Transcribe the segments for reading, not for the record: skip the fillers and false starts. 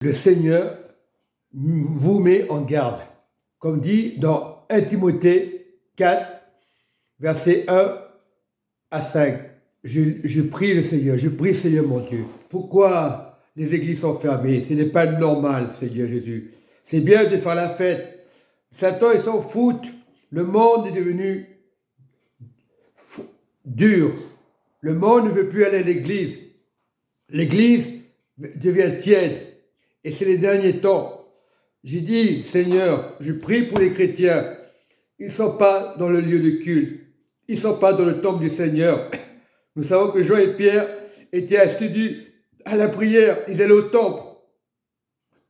Le Seigneur vous met en garde, comme dit dans 1 Timothée 4, versets 1 à 5. Je prie le Seigneur, je prie Seigneur mon Dieu. Pourquoi les églises sont fermées? Ce n'est pas normal, Seigneur Jésus. C'est bien de faire la fête. Satan, il s'en fout. Le monde est devenu dur. Le monde ne veut plus aller à l'église. L'église devient tiède. Et c'est les derniers temps. J'ai dit, Seigneur, je prie pour les chrétiens. Ils ne sont pas dans le lieu de culte. Ils ne sont pas dans le temple du Seigneur. Nous savons que Jean et Pierre étaient assidus à la prière. Ils allaient au temple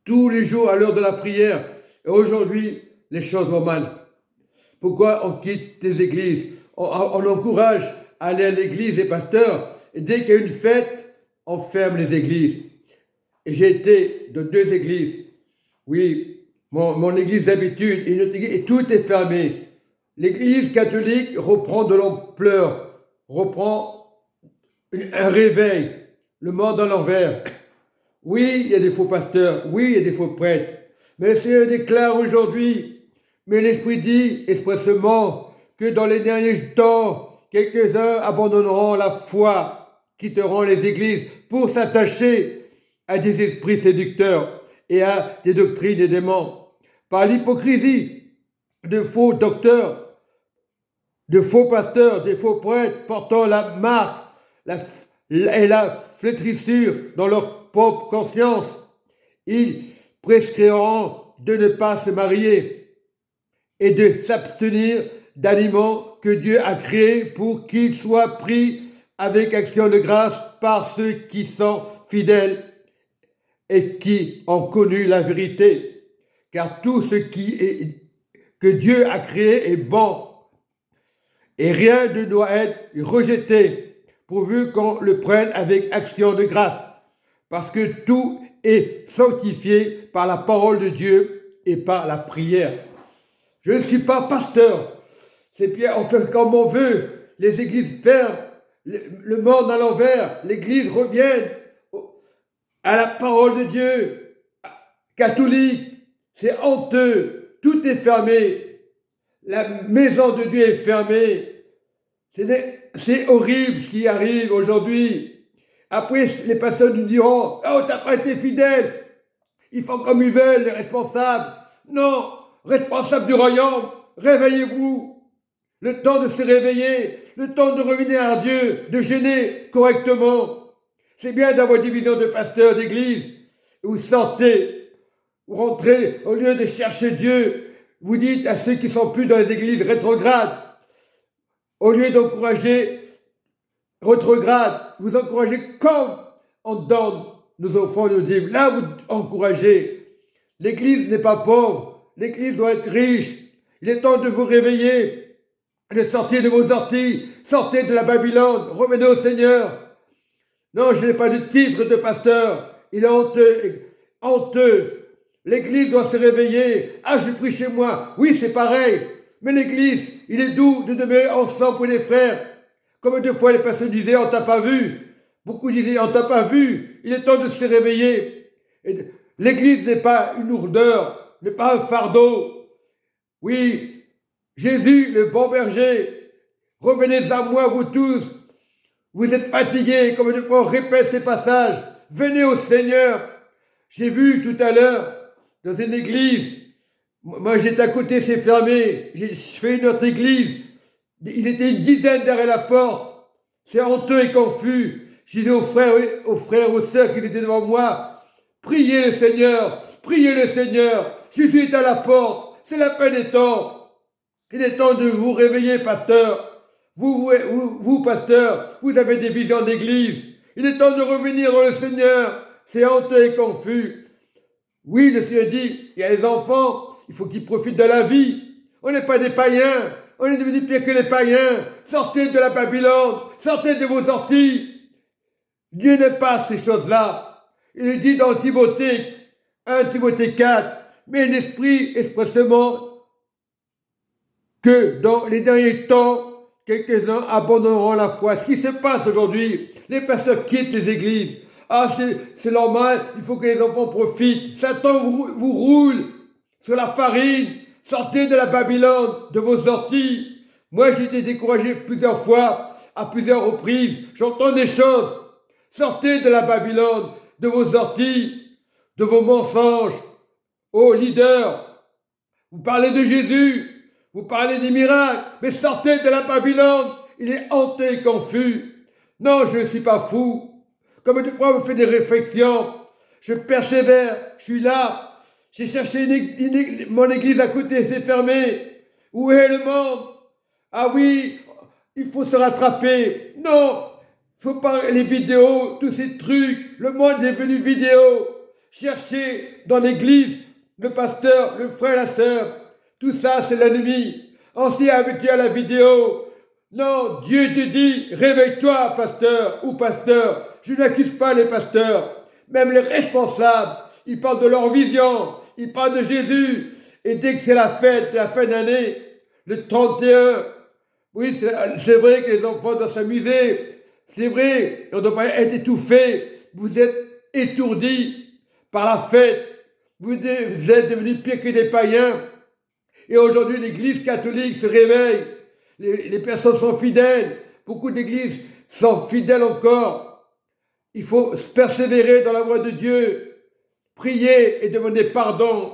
tous les jours à l'heure de la prière. Et aujourd'hui, les choses vont mal. Pourquoi on quitte les églises? On encourage à aller à l'église les pasteurs. Et dès qu'il y a une fête, on ferme les églises. Et j'ai été dans 2 églises. Oui, mon église d'habitude et notre église, et tout est fermé. L'église catholique reprend de l'ampleur, reprend un réveil, le monde à l'envers. Oui, il y a des faux pasteurs, oui, il y a des faux prêtres. Mais le Seigneur déclare aujourd'hui, mais l'Esprit dit expressément que dans les derniers temps, quelques-uns abandonneront la foi, quitteront les églises pour s'attacher à des esprits séducteurs et à des doctrines et des démons. Par l'hypocrisie de faux docteurs, de faux pasteurs, des faux prêtres portant la marque et la flétrissure dans leur propre conscience, ils prescriront de ne pas se marier et de s'abstenir d'aliments que Dieu a créés pour qu'ils soient pris avec action de grâce par ceux qui sont fidèles et qui ont connu la vérité. Car tout ce que Dieu a créé est bon, et rien ne doit être rejeté, pourvu qu'on le prenne avec action de grâce, parce que tout est sanctifié par la parole de Dieu et par la prière. Je ne suis pas pasteur, c'est bien, on fait comme on veut, les églises ferment, le monde à l'envers, l'église revient à la parole de Dieu, catholique, c'est honteux, tout est fermé, la maison de Dieu est fermée, c'est horrible ce qui arrive aujourd'hui. Après, les pasteurs nous diront, oh, t'as pas été fidèle, ils font comme ils veulent, les responsables. Non, responsables du royaume, réveillez-vous, le temps de se réveiller, le temps de revenir à Dieu, de jeûner correctement. C'est bien d'avoir des visions de pasteurs d'église. Vous sortez, vous rentrez, au lieu de chercher Dieu, vous dites à ceux qui ne sont plus dans les églises rétrogrades, au lieu d'encourager rétrograde, vous encouragez comme on donne nos offrandes et nos dîmes. Là, vous encouragez. L'église n'est pas pauvre, l'église doit être riche. Il est temps de vous réveiller, de sortir de vos orties, sortez de la Babylone, revenez au Seigneur. Non, je n'ai pas de titre de pasteur. Il est honteux. Honteux. L'église doit se réveiller. Ah, je prie chez moi. Oui, c'est pareil. Mais l'église, il est doux de demeurer ensemble pour les frères. Comme 2 fois les pasteurs disaient, on t'a pas vu. Beaucoup disaient, on t'a pas vu. Il est temps de se réveiller. L'église n'est pas une lourdeur, n'est pas un fardeau. Oui, Jésus, le bon berger, revenez à moi, vous tous. Vous êtes fatigués, comme une fois on répète ces passages. Venez au Seigneur. J'ai vu tout à l'heure, dans une église, moi j'étais à côté, c'est fermé. J'ai fait une autre église. Il était une dizaine derrière la porte. C'est honteux et confus. Je disais aux frères, aux sœurs qui étaient devant moi, priez le Seigneur, priez le Seigneur. Jésus est à la porte. C'est la fin des temps. Il est temps de vous réveiller, pasteur. Vous, pasteur, vous avez des visions d'église. Il est temps de revenir au Seigneur. C'est honteux et confus. Oui, le Seigneur dit, il y a les enfants, il faut qu'ils profitent de la vie. On n'est pas des païens. On est devenus pire que les païens. Sortez de la Babylone. Sortez de vos orties. Dieu ne passe ces choses-là. Il dit dans Timothée, 1 Timothée 4, mais l'Esprit expressément que dans les derniers temps, quelques-uns abandonneront la foi. Ce qui se passe aujourd'hui, les pasteurs quittent les églises. Ah, c'est normal, il faut que les enfants profitent. Satan vous roule sur la farine. Sortez de la Babylone, de vos orties. Moi, j'ai été découragé plusieurs fois, à plusieurs reprises. J'entends des choses. Sortez de la Babylone, de vos orties, de vos mensonges. Oh, leader, vous parlez de Jésus, vous parlez des miracles, mais sortez de la Babylone. Il est hanté et confus. Non, je ne suis pas fou. Comme des fois, vous faites des réflexions. Je persévère, je suis là. J'ai cherché mon église à côté, c'est fermé. Où est le monde? Ah oui, il faut se rattraper. Non, il faut pas les vidéos, tous ces trucs. Le monde est devenu vidéo. Cherchez dans l'église le pasteur, le frère, la sœur. Tout ça, c'est l'ennemi. On s'y est habitué à la vidéo. Non, Dieu te dit, réveille-toi, pasteur ou pasteur. Je n'accuse pas les pasteurs, même les responsables. Ils parlent de leur vision, ils parlent de Jésus. Et dès que c'est la fin d'année, le 31, oui, c'est vrai que les enfants doivent s'amuser. C'est vrai, on ne doit pas être étouffé. Vous êtes étourdis par la fête. Vous êtes devenus pire que des païens. Et aujourd'hui, l'Église catholique se réveille. Les personnes sont fidèles. Beaucoup d'églises sont fidèles encore. Il faut persévérer dans la voie de Dieu. Priez et demandez pardon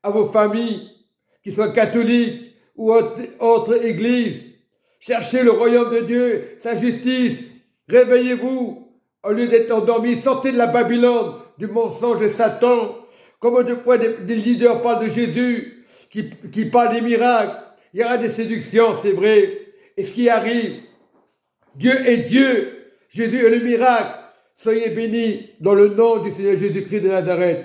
à vos familles, qu'ils soient catholiques ou autres églises. Cherchez le royaume de Dieu, sa justice. Réveillez-vous. Au lieu d'être endormis, sortez de la Babylone, du mensonge de Satan. Comme de fois des leaders parlent de Jésus, qui parlent des miracles. Il y aura des séductions, c'est vrai. Et ce qui arrive, Dieu est Dieu. Jésus est le miracle. Soyez bénis dans le nom du Seigneur Jésus-Christ de Nazareth.